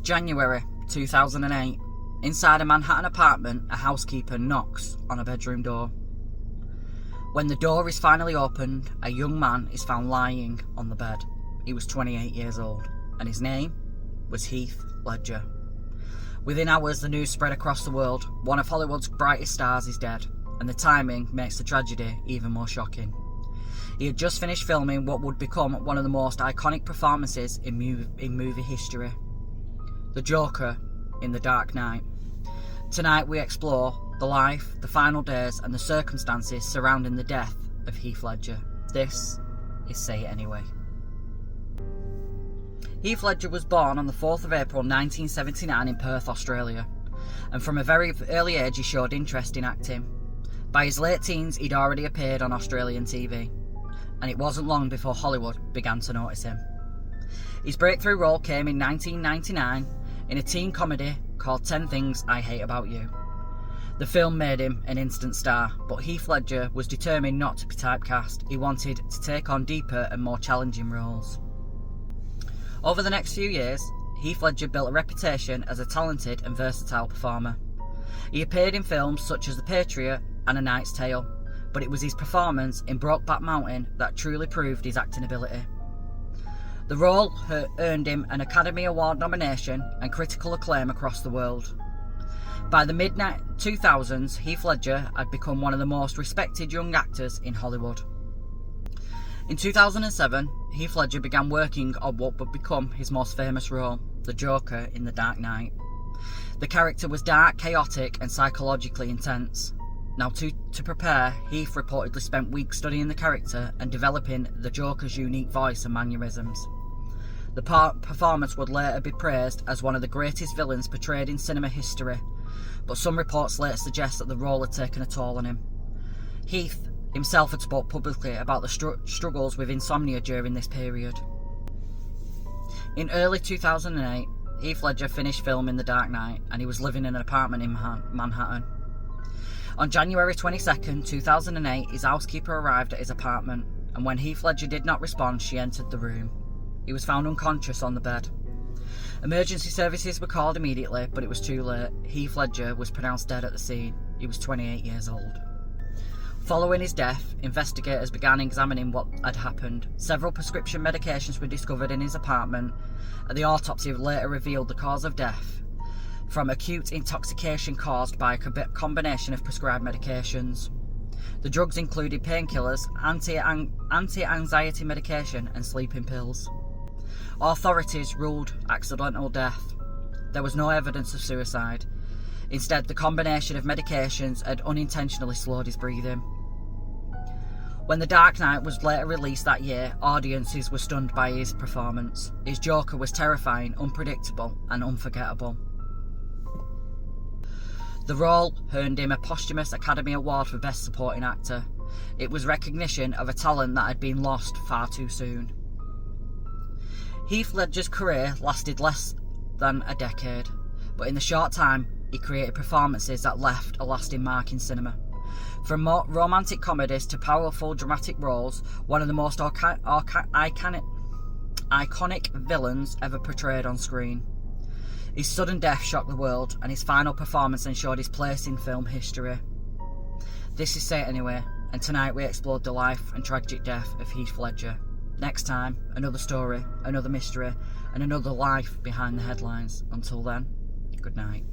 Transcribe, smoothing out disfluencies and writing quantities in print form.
January 2008. Inside a Manhattan apartment, a housekeeper knocks on a bedroom door. When the door is finally opened, a young man is found lying on the bed. He was 28 years old, and his name was Heath Ledger. Within hours, the news spread across the world. One of Hollywood's brightest stars is dead, and the timing makes the tragedy even more shocking. He had just finished filming what would become one of the most iconic performances in movie history, the Joker in The Dark Knight. Tonight we explore the life, the final days, and the circumstances surrounding the death of Heath Ledger. This is Say It Anyway. Heath Ledger was born on the 4th of April 1979 in Perth, Australia, and from a very early age he showed interest in acting. By his late teens he'd already appeared on Australian TV, and it wasn't long before Hollywood began to notice him. His breakthrough role came in 1999 in a teen comedy called 10 Things I Hate About You. The film made him an instant star, but Heath Ledger was determined not to be typecast. He wanted to take on deeper and more challenging roles. Over the next few years, Heath Ledger built a reputation as a talented and versatile performer. He appeared in films such as The Patriot and A Knight's Tale, but it was his performance in Brokeback Mountain that truly proved his acting ability. The role earned him an Academy Award nomination and critical acclaim across the world. By the mid-2000s, Heath Ledger had become one of the most respected young actors in Hollywood. In 2007, Heath Ledger began working on what would become his most famous role, the Joker in The Dark Knight. The character was dark, chaotic, and psychologically intense. Now, to prepare, Heath reportedly spent weeks studying the character and developing the Joker's unique voice and mannerisms. The performance would later be praised as one of the greatest villains portrayed in cinema history, but some reports later suggest that the role had taken a toll on him. Heath himself had spoke publicly about the struggles with insomnia during this period. In early 2008, Heath Ledger finished filming The Dark Knight, and he was living in an apartment in Manhattan. On January 22, 2008, his housekeeper arrived at his apartment, and when Heath Ledger did not respond, she entered the room. He was found unconscious on the bed. Emergency services were called immediately, but it was too late. Heath Ledger was pronounced dead at the scene. He was 28 years old. Following his death, investigators began examining what had happened. Several prescription medications were discovered in his apartment, and the autopsy later revealed the cause of death from acute intoxication caused by a combination of prescribed medications. The drugs included painkillers, anti-anxiety medication, and sleeping pills. Authorities ruled accidental death. There was no evidence of suicide. Instead, the combination of medications had unintentionally slowed his breathing. When The Dark Knight was later released that year, audiences were stunned by his performance. His Joker was terrifying, unpredictable, and unforgettable. The role earned him a posthumous Academy Award for Best Supporting Actor. It was recognition of a talent that had been lost far too soon. Heath Ledger's career lasted less than a decade, but in the short time, he created performances that left a lasting mark in cinema. From romantic comedies to powerful dramatic roles, one of the most iconic villains ever portrayed on screen. His sudden death shocked the world, and his final performance ensured his place in film history. This is Say It Anyway, and tonight we explored the life and tragic death of Heath Ledger. Next time, another story, another mystery, and another life behind the headlines. Until then, good night.